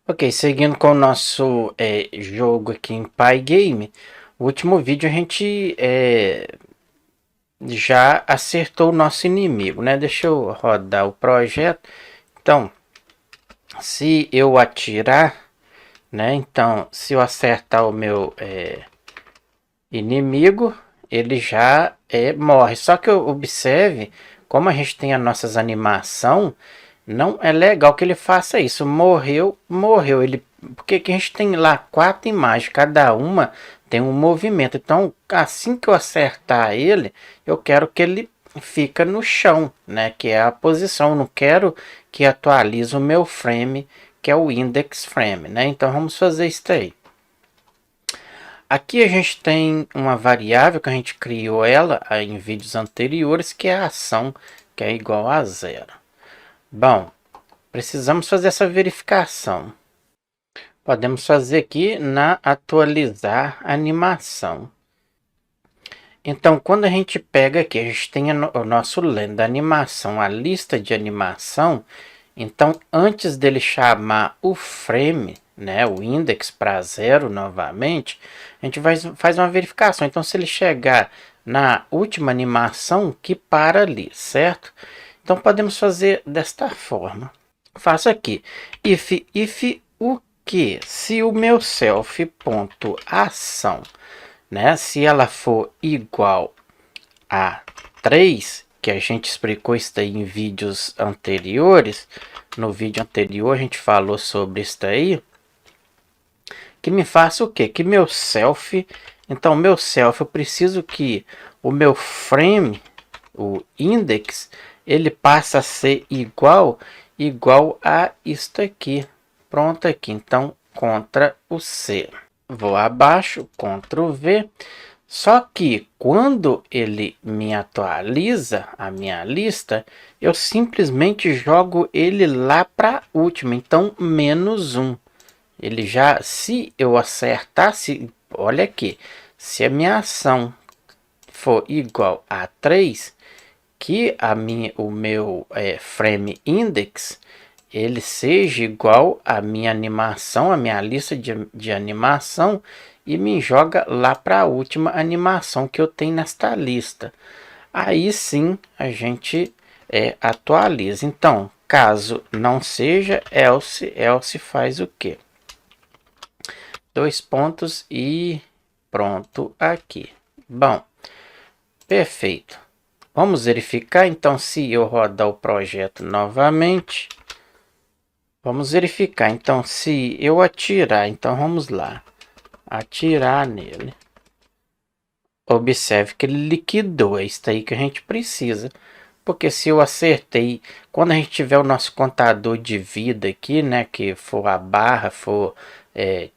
Ok, seguindo com o nosso jogo aqui em Pygame, o último vídeo a gente já acertou o nosso inimigo, né? Deixa eu rodar o projeto. Então, se eu atirar, né? Então, se eu acertar o meu inimigo, ele já morre. Só que observe, como a gente tem as nossas animação, não é legal que ele faça isso. Morreu, morreu. Porque que a gente tem lá 4 imagens, cada uma tem um movimento. Então, assim que eu acertar ele, eu quero que ele fica no chão, né? Que é a posição. Eu não quero que atualize o meu frame, que é o index frame, né? Então, vamos fazer isso aí. Aqui a gente tem uma variável que a gente criou ela em vídeos anteriores, que é a ação, que é igual a 0. Bom, precisamos fazer essa verificação. Podemos fazer aqui na atualizar animação. Então, quando a gente pega aqui, a gente tem o nosso lendo da animação, a lista de animação. Então, antes dele chamar o frame, né, o index para 0 novamente, a gente faz uma verificação. Então, se ele chegar na última animação, que para ali, certo? Então, podemos fazer desta forma. Faço aqui, if o que? Se o meu self.ação, né, se ela for igual a 3, que a gente explicou isso daí em vídeos anteriores. No vídeo anterior a gente falou sobre isso daí. Que me faça o quê? Que meu self... Então, meu self, eu preciso que o meu frame, o index, ele passa a ser igual a isto aqui. Pronto aqui. Então, Ctrl o C. Vou abaixo, Ctrl V. Só que quando ele me atualiza a minha lista, eu simplesmente jogo ele lá para a última. Então, -1. Ele já, se eu acertasse, olha aqui, se a minha ação for igual a 3, que o meu frame index, ele seja igual à minha animação, a minha lista de animação, e me joga lá para a última animação que eu tenho nesta lista. Aí sim a gente atualiza. Então, caso não seja, else faz o quê? 2 pontos e pronto aqui. Bom, perfeito. Vamos verificar então se eu rodar o projeto novamente. Vamos verificar então se eu atirar. Então vamos lá. Atirar nele. Observe que ele liquidou. É isso aí que a gente precisa. Porque se eu acertei, quando a gente tiver o nosso contador de vida aqui, né, que for a barra, for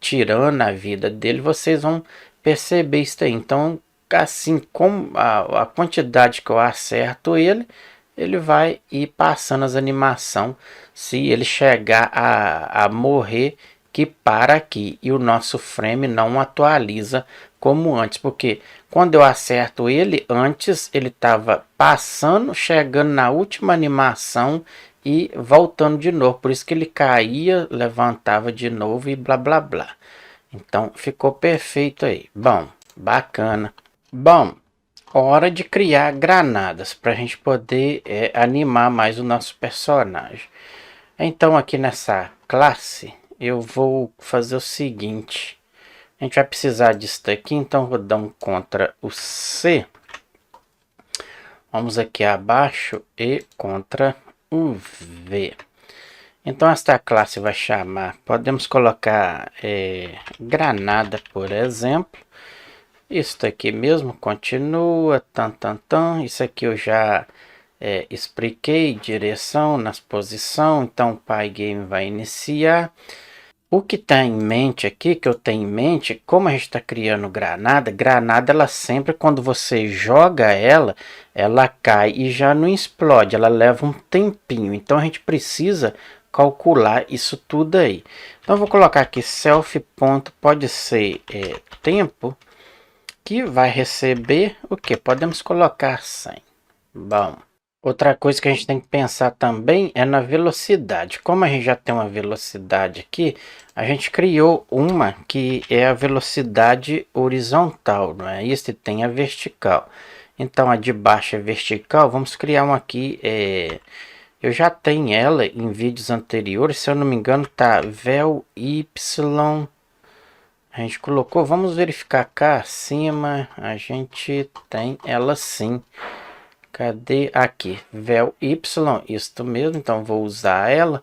tirando a vida dele, vocês vão perceber isso aí. Então, assim como a quantidade que eu acerto ele vai ir passando as animações. Se ele chegar a morrer, que para aqui e o nosso frame não atualiza como antes, porque quando eu acerto ele, antes ele estava passando, chegando na última animação e voltando de novo, por isso que ele caía, levantava de novo e blá blá blá. Então ficou perfeito aí. Bom, bacana. Bom, hora de criar granadas para a gente poder animar mais o nosso personagem. Então aqui nessa classe eu vou fazer o seguinte. A gente vai precisar disso daqui, então vou dar um Ctrl o C. Vamos aqui abaixo e Ctrl o V. Então esta classe vai chamar, podemos colocar granada, por exemplo. Isso aqui mesmo continua, isso aqui eu já expliquei, direção nas posição, então o Pygame vai iniciar. O que está em mente aqui, que eu tenho em mente, como a gente está criando granada, ela sempre, quando você joga ela cai e já não explode, ela leva um tempinho. Então a gente precisa calcular isso tudo aí. Então eu vou colocar aqui self ponto, pode ser tempo, que vai receber o que? Podemos colocar 100. Bom, Outra coisa que a gente tem que pensar também é na velocidade. Como a gente já tem uma velocidade aqui, a gente criou uma que é a velocidade horizontal, não é isso? E tem a vertical. Então a de baixo é vertical, vamos criar uma aqui, eu já tenho ela em vídeos anteriores, se eu não me engano tá vel y, a gente colocou, vamos verificar cá acima, a gente tem ela sim. Cadê? Aqui, vel y, isto mesmo, então vou usar ela.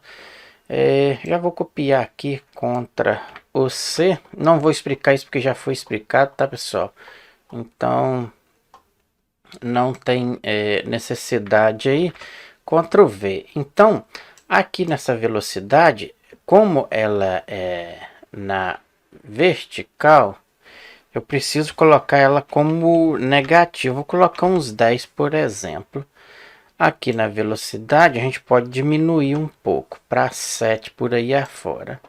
Já vou copiar aqui contra o C. Não vou explicar isso porque já foi explicado, tá pessoal? Então, não tem necessidade aí. Ctrl V. Então, aqui nessa velocidade, como ela é na vertical, eu preciso colocar ela como negativo. Vou colocar uns 10, por exemplo. Aqui na velocidade, a gente pode diminuir um pouco para 7 por aí afora.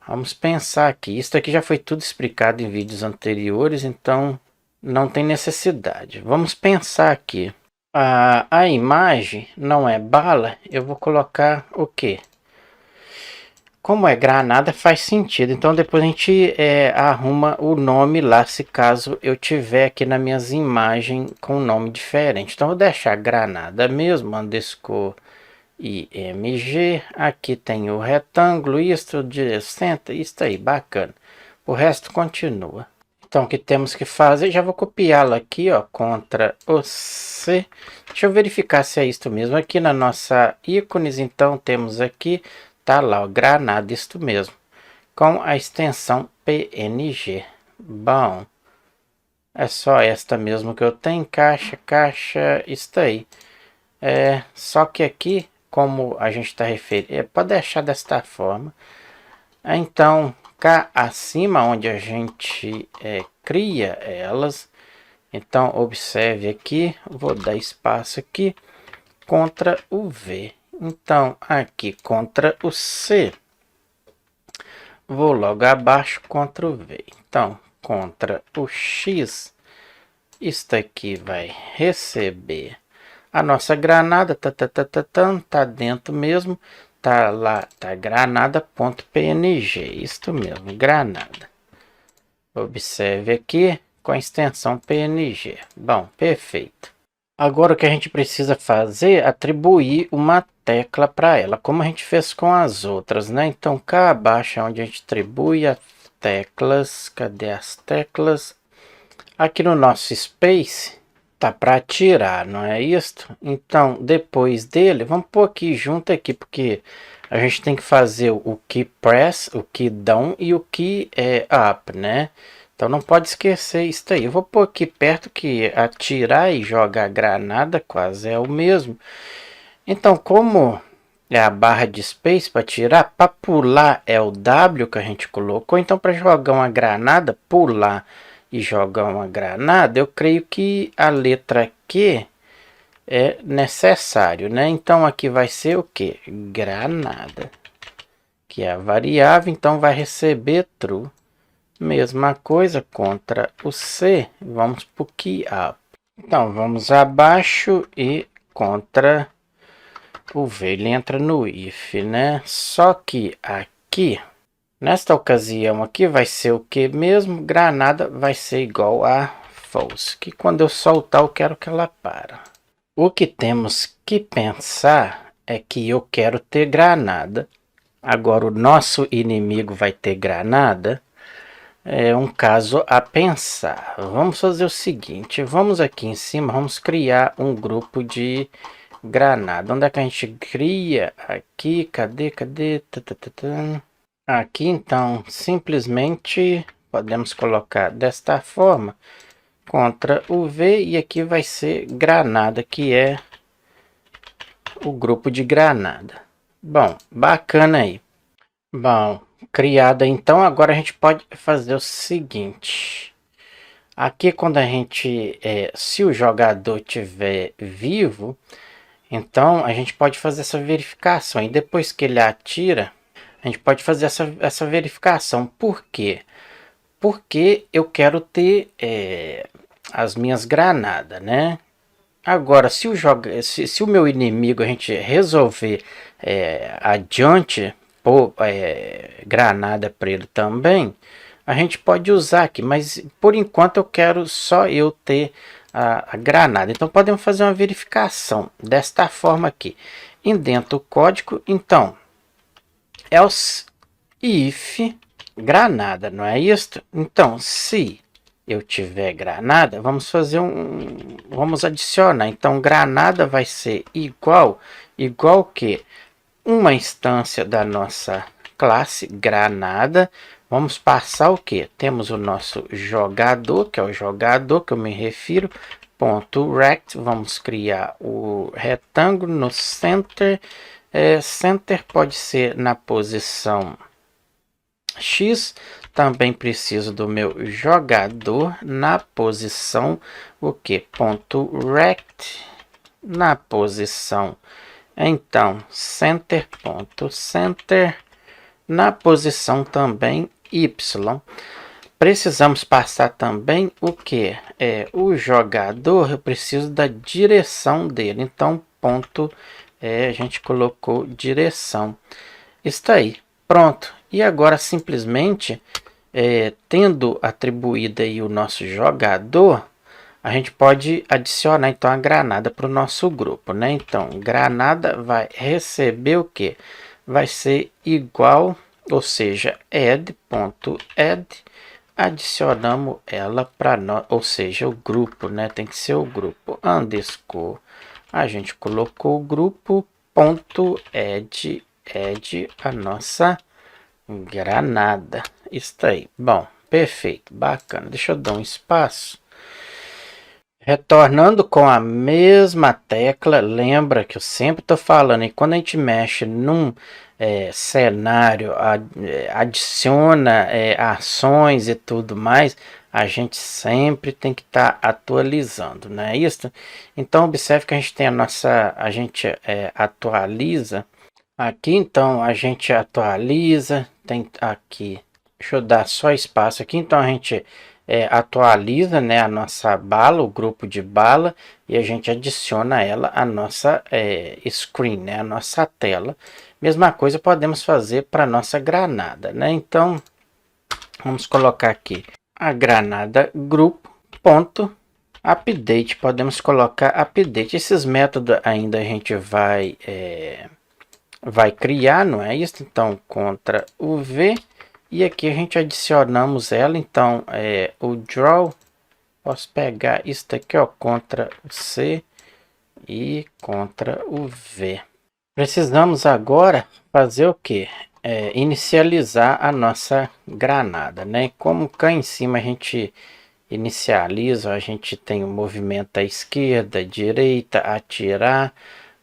Vamos pensar aqui. Isso aqui já foi tudo explicado em vídeos anteriores, então não tem necessidade. Vamos pensar aqui. A imagem não é bala, eu vou colocar o quê? Como é granada, faz sentido. Então depois a gente arruma o nome lá, se caso eu tiver aqui nas minhas imagens com um nome diferente. Então vou deixar granada mesmo, underscore img. Aqui tem o retângulo, isto de 60, isso aí, bacana. O resto continua. Então o que temos que fazer, já vou copiá-lo aqui, ó, Ctrl o C. Deixa eu verificar se é isto mesmo. Aqui na nossa ícones, então temos aqui, tá lá, ó, granada, isto mesmo, com a extensão PNG. Bom, é só esta mesmo que eu tenho, caixa, isso aí. Só que aqui, como a gente está referindo, pode deixar desta forma. Então, cá acima, onde a gente cria elas, então observe aqui, vou dar espaço aqui, contra o V. Então, aqui contra o C. Vou logo abaixo, contra o V. Então, contra o X, isto aqui vai receber a nossa granada, tá dentro mesmo, tá lá, tá granada.png, isto mesmo, granada. Observe aqui com a extensão PNG. Bom, perfeito. Agora o que a gente precisa fazer é atribuir uma tecla para ela, como a gente fez com as outras, né? Então cá abaixo é onde a gente atribui as teclas. Cadê as teclas? Aqui no nosso space tá para tirar, não é isso? Então depois dele, vamos pôr aqui junto aqui, porque a gente tem que fazer o key press, o key down e o key up, né? Então não pode esquecer isso aí. Eu vou pôr aqui perto que atirar e jogar granada quase é o mesmo. Então como é a barra de space para tirar, para pular é o W que a gente colocou. Então para jogar uma granada, pular e jogar uma granada, eu creio que a letra Q é necessário, né? Então aqui vai ser o que? Granada, que é a variável, então vai receber true. Mesma coisa contra o C, vamos para o key up. Então vamos abaixo e contra o V, ele entra no if, né? Só que aqui, nesta ocasião aqui, vai ser o que mesmo? Granada vai ser igual a false, que quando eu soltar eu quero que ela para. O que temos que pensar é que eu quero ter granada. Agora o nosso inimigo vai ter granada. É um caso a pensar. Vamos fazer o seguinte, vamos aqui em cima, vamos criar um grupo de granada. Onde é que a gente cria? Aqui, cadê? Aqui então, simplesmente podemos colocar desta forma, contra o V, e aqui vai ser granada, que é o grupo de granada. Bom, bacana aí. Bom, criada então, agora a gente pode fazer o seguinte. Aqui quando a gente, se o jogador tiver vivo, então a gente pode fazer essa verificação. E depois que ele atira, a gente pode fazer essa verificação. Por quê? Porque eu quero ter as minhas granadas, né? Agora, se o meu inimigo a gente resolver adiante pôr granada para ele também, a gente pode usar aqui, mas por enquanto eu quero só eu ter a granada. Então podemos fazer uma verificação desta forma aqui. Indenta o código, então, else if granada, não é isso? Então, se eu tiver granada, vamos fazer vamos adicionar. Então, granada vai ser igual que uma instância da nossa classe granada. Vamos passar o que? Temos o nosso jogador, que é o jogador que eu me refiro, ponto rect. Vamos criar o retângulo no center. Center pode ser na posição X. Também preciso do meu jogador na posição o que? Ponto rect na posição, então, center ponto center na posição também Y. Precisamos passar também o que? O jogador, eu preciso da direção dele, então ponto, a gente colocou direção. Está aí, pronto. E agora simplesmente, tendo atribuído aí o nosso jogador, a gente pode adicionar então a granada para o nosso grupo, né? Então, granada vai receber o que? Vai ser igual, ou seja, add.add, adicionamos ela para nós, ou seja, o grupo, né? Tem que ser o grupo underscore. A gente colocou o grupo ponto add a nossa granada. Está aí. Bom, perfeito, bacana. Deixa eu dar um espaço. Retornando com a mesma tecla, lembra que eu sempre estou falando, e quando a gente mexe num cenário, adiciona ações e tudo mais, a gente sempre tem que estar atualizando, não é isso? Então observe que a gente tem a gente atualiza aqui, então a gente atualiza, tem aqui, deixa eu dar só espaço aqui, então a gente atualiza, né, a nossa bala, o grupo de bala, e a gente adiciona ela a nossa screen, né, a nossa tela. Mesma coisa podemos fazer para nossa granada, né? Então vamos colocar aqui a granada grupo ponto update, podemos colocar update. Esses métodos ainda a gente vai criar, não é isso? Então contra o V. E aqui a gente adicionamos ela, então o draw, posso pegar isso daqui, ó, contra o C e contra o V. Precisamos agora fazer o que? Inicializar a nossa granada, né? Como cá em cima a gente inicializa, a gente tem o movimento à esquerda, à direita, atirar.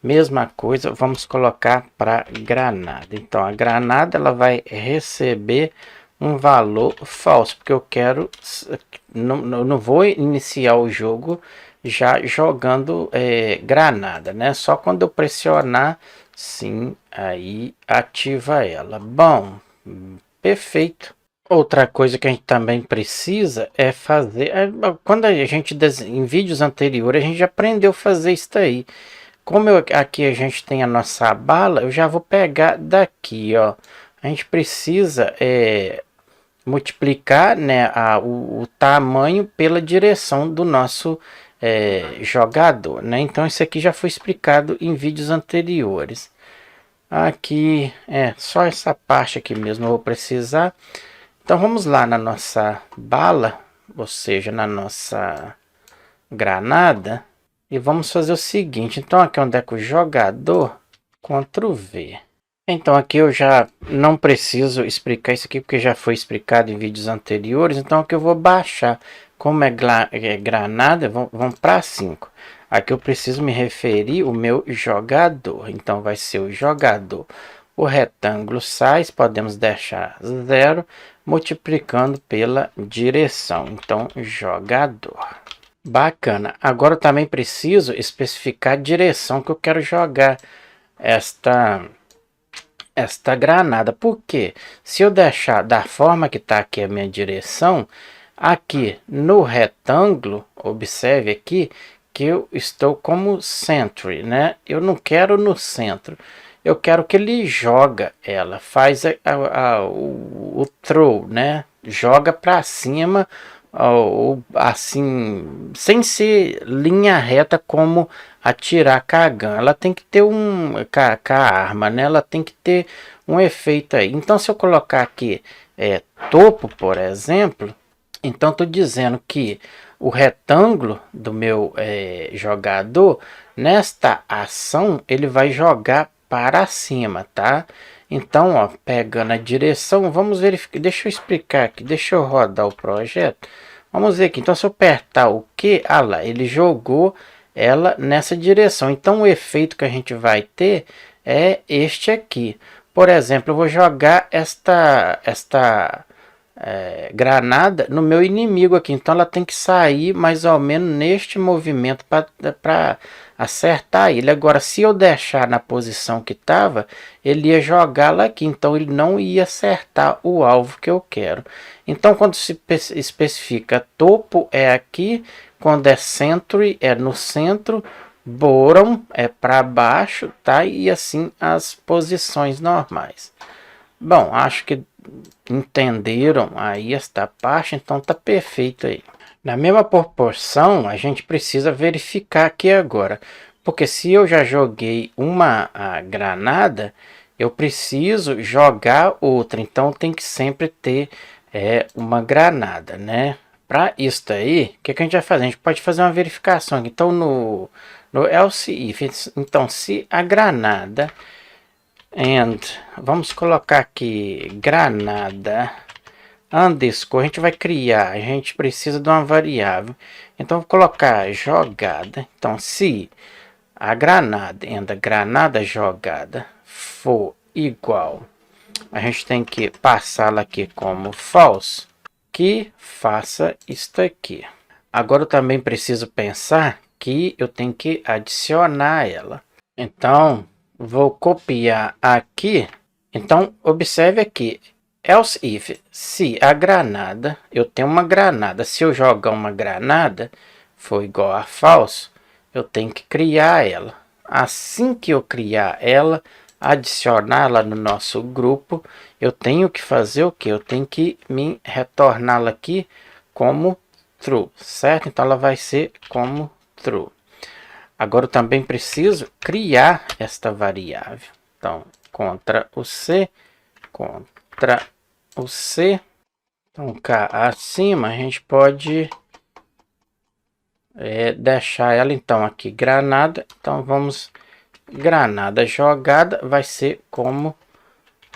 Mesma coisa, vamos colocar para granada. Então, a granada ela vai receber um valor falso, porque eu quero, não vou iniciar o jogo já jogando granada, né? Só quando eu pressionar, sim, aí ativa ela. Bom, perfeito. Outra coisa que a gente também precisa é fazer, quando a gente em vídeos anteriores a gente já aprendeu a fazer isso aí. Como aqui a gente tem a nossa bala, eu já vou pegar daqui, ó. A gente precisa multiplicar, né, o tamanho pela direção do nosso jogador, né? Então isso aqui já foi explicado em vídeos anteriores. Aqui só essa parte aqui mesmo eu vou precisar. Então vamos lá na nossa bala, ou seja, na nossa granada. E vamos fazer o seguinte, então aqui onde é que o jogador, Ctrl V. Então aqui eu já não preciso explicar isso aqui, porque já foi explicado em vídeos anteriores. Então aqui eu vou baixar, como é granada, vamos para 5. Aqui eu preciso me referir o meu jogador, então vai ser o jogador. O retângulo size podemos deixar 0, multiplicando pela direção, então jogador. Bacana. Agora eu também preciso especificar a direção que eu quero jogar esta granada. Porque se eu deixar da forma que está aqui a minha direção, aqui no retângulo, observe aqui que eu estou como Sentry, né? Eu não quero no centro. Eu quero que ele joga ela, faz o throw, né? Joga para cima, ou assim, sem ser linha reta como atirar com a gun. Ela tem que ter com a arma, né? Ela tem que ter um efeito aí. Então, se eu colocar aqui topo, por exemplo, então estou dizendo que o retângulo do meu jogador, nesta ação, ele vai jogar para cima, tá? Então, ó, pegando a direção, vamos verificar. Deixa eu explicar aqui, deixa eu rodar o projeto. Vamos ver aqui. Então, se eu apertar o Q, ah lá, ele jogou ela nessa direção. Então, o efeito que a gente vai ter é este aqui. Por exemplo, eu vou jogar esta granada no meu inimigo aqui. Então ela tem que sair mais ou menos neste movimento para acertar ele. Agora, se eu deixar na posição que estava, ele ia jogá-la aqui. Então ele não ia acertar o alvo que eu quero. Então quando se especifica topo é aqui, quando é Sentry é no centro, bottom é para baixo, tá? E assim as posições normais. Bom, acho que entenderam aí esta parte, então tá perfeito aí. Na mesma proporção, a gente precisa verificar aqui agora, porque se eu já joguei uma granada, eu preciso jogar outra, então tem que sempre ter uma granada, né? Para isso aí, o que a gente vai fazer? A gente pode fazer uma verificação aqui. Então no else if, então se a granada and vamos colocar aqui granada underscore, a gente vai criar, a gente precisa de uma variável, então vou colocar jogada. Então se a granada and a granada jogada for igual, a gente tem que passá-la aqui como false, que faça isto aqui. Agora eu também preciso pensar que eu tenho que adicionar ela, então vou copiar aqui. Então observe aqui, else if, se a granada, eu tenho uma granada, se eu jogar uma granada for igual a falso, eu tenho que criar ela. Assim que eu criar ela, adicioná-la no nosso grupo, eu tenho que fazer o que? Eu tenho que me retorná-la aqui como true, certo? Então ela vai ser como true. Agora eu também preciso criar esta variável. Então, contra o C. Então, cá acima a gente pode deixar ela então aqui granada. Então, vamos granada jogada vai ser como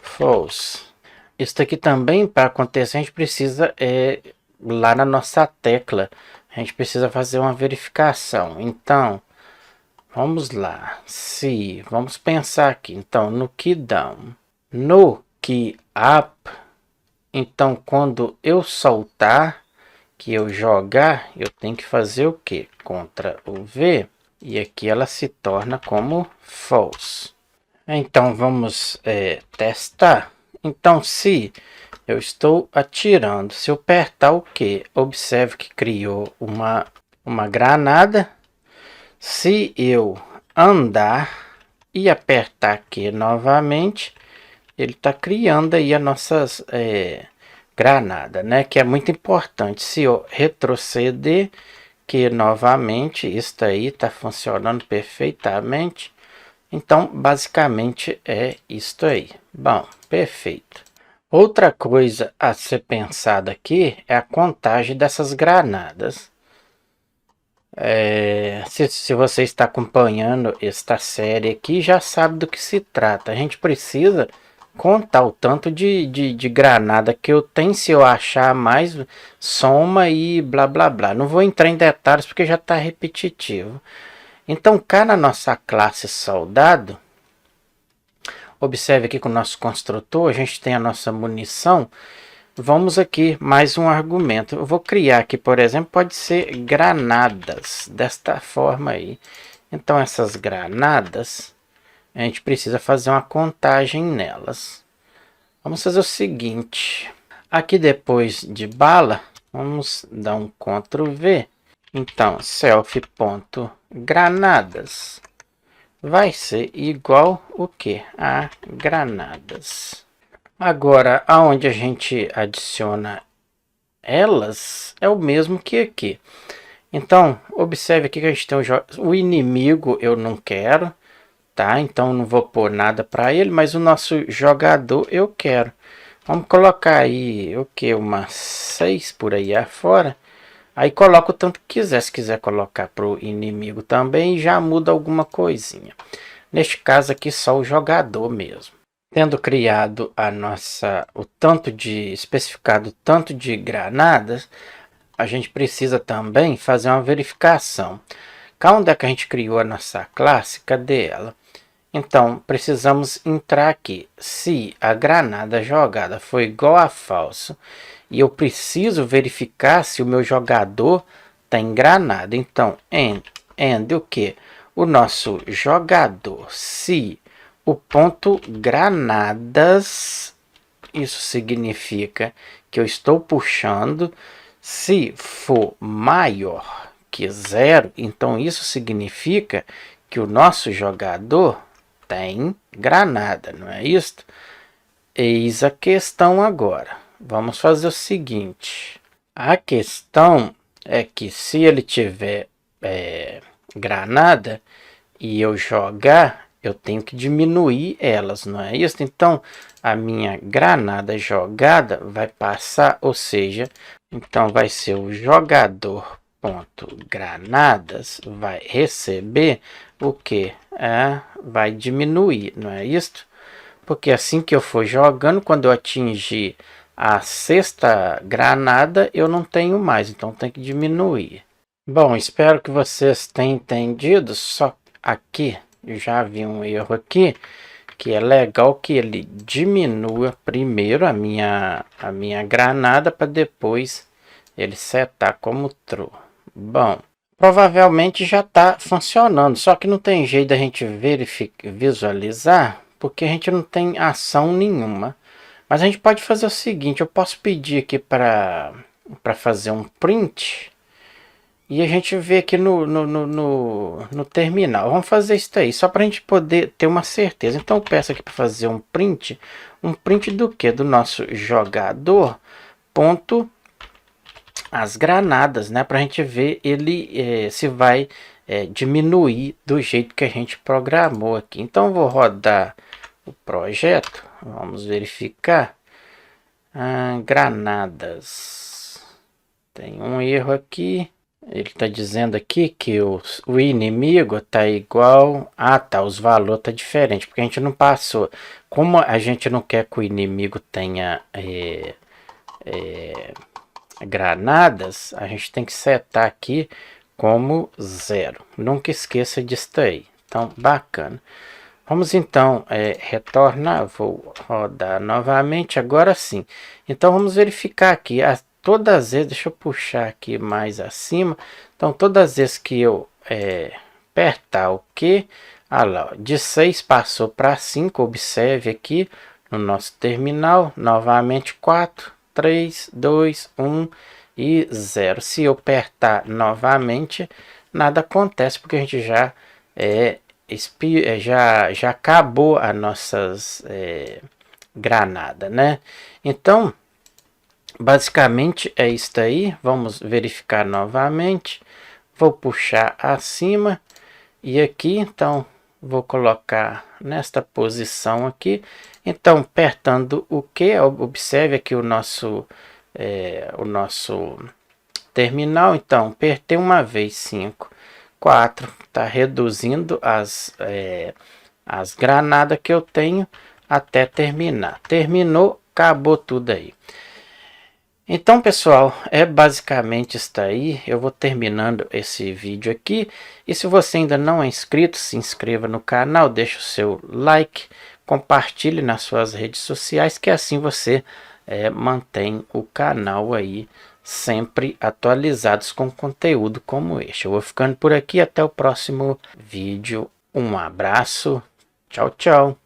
false. Isso aqui também, para acontecer, a gente precisa lá na nossa tecla. A gente precisa fazer uma verificação. Então, vamos lá, vamos pensar aqui, então, no key down, no key up, então, quando eu soltar, que eu jogar, eu tenho que fazer o que? Ctrl o V, e aqui ela se torna como false. Então, vamos testar. Então, se eu estou atirando, se eu apertar o que? Observe que criou uma granada. Se eu andar e apertar aqui novamente, ele está criando aí as nossas granadas, né? Que é muito importante. Se eu retroceder, que novamente isso aí está funcionando perfeitamente. Então, basicamente é isto aí. Bom, perfeito. Outra coisa a ser pensada aqui é a contagem dessas granadas. Se você está acompanhando esta série aqui, já sabe do que se trata. A gente precisa contar o tanto de granada que eu tenho. Se eu achar mais, soma e blá blá blá. Não vou entrar em detalhes porque já está repetitivo. Então, cá na nossa classe soldado, observe aqui com o nosso construtor, a gente tem a nossa munição. Vamos aqui, mais um argumento. Eu vou criar aqui, por exemplo, pode ser granadas, desta forma aí. Então, essas granadas, a gente precisa fazer uma contagem nelas. Vamos fazer o seguinte. Aqui depois de bala, vamos dar um Ctrl V. Então, self.granadas vai ser igual o que? A granadas. Agora, aonde a gente adiciona elas, é o mesmo que aqui. Então, observe aqui que a gente tem o inimigo, eu não quero, tá? Então, não vou pôr nada para ele, mas o nosso jogador eu quero. Vamos colocar aí, o que? Umas 6 por aí afora. Aí coloca o tanto que quiser. Se quiser colocar para o inimigo também, já muda alguma coisinha. Neste caso aqui, só o jogador mesmo. Tendo criado especificado o tanto de granadas, a gente precisa também fazer uma verificação. Onde é que a gente criou a nossa classe? Cadê ela? Então, precisamos entrar aqui. Se a granada jogada for igual a falso, e eu preciso verificar se o meu jogador tem granada. Então, end o que? O nosso jogador. Se o ponto granadas, isso significa que eu estou puxando. Se for maior que 0, então isso significa que o nosso jogador tem granada, não é isso? Eis a questão agora. Vamos fazer o seguinte. A questão é que se ele tiver granada e eu jogar, eu tenho que diminuir elas, não é isso? Então, a minha granada jogada vai passar, ou seja, então vai ser o jogador ponto granadas vai receber o que? Vai diminuir, não é isso? Porque assim que eu for jogando, quando eu atingir a sexta granada, eu não tenho mais, então tem que diminuir. Bom, espero que vocês tenham entendido. Só aqui, eu já vi um erro aqui, que é legal que ele diminua primeiro a minha granada para depois ele setar como true. Bom, provavelmente já está funcionando, só que não tem jeito da gente visualizar, porque a gente não tem ação nenhuma. Mas a gente pode fazer o seguinte, eu posso pedir aqui para fazer um print e a gente vê aqui no terminal. Vamos fazer isso aí, só para a gente poder ter uma certeza. Então eu peço aqui para fazer um print. Um print do que? Do nosso jogador, ponto, as granadas, né? Para a gente ver ele se vai diminuir do jeito que a gente programou aqui. Então eu vou rodar o projeto. Vamos verificar. Granadas. Tem um erro aqui. Ele está dizendo aqui que o inimigo está igual... tá, os valores tá diferente, porque a gente não passou. Como a gente não quer que o inimigo tenha granadas, a gente tem que setar aqui como 0. Nunca esqueça disso aí. Então, bacana. Vamos então retornar, vou rodar novamente, agora sim. Então vamos verificar aqui, todas as vezes, deixa eu puxar aqui mais acima. Então todas as vezes que eu apertar o Q, lá, de 6 passou para 5, observe aqui no nosso terminal, novamente 4, 3, 2, 1 e 0. Se eu apertar novamente, nada acontece, porque a gente já já acabou as nossas granadas, né? Então, basicamente é isso aí. Vamos verificar novamente. Vou puxar acima e aqui, então, vou colocar nesta posição aqui. Então, apertando o Q, observe aqui o nosso terminal. Então, apertei uma vez 5. 4, está reduzindo as granadas que eu tenho até terminar. Terminou, acabou tudo aí. Então, pessoal, basicamente isso aí. Eu vou terminando esse vídeo aqui. E se você ainda não é inscrito, se inscreva no canal, deixe o seu like, compartilhe nas suas redes sociais, que assim você mantém o canal aí sempre atualizados com conteúdo como este. Eu vou ficando por aqui, até o próximo vídeo. Um abraço, tchau, tchau.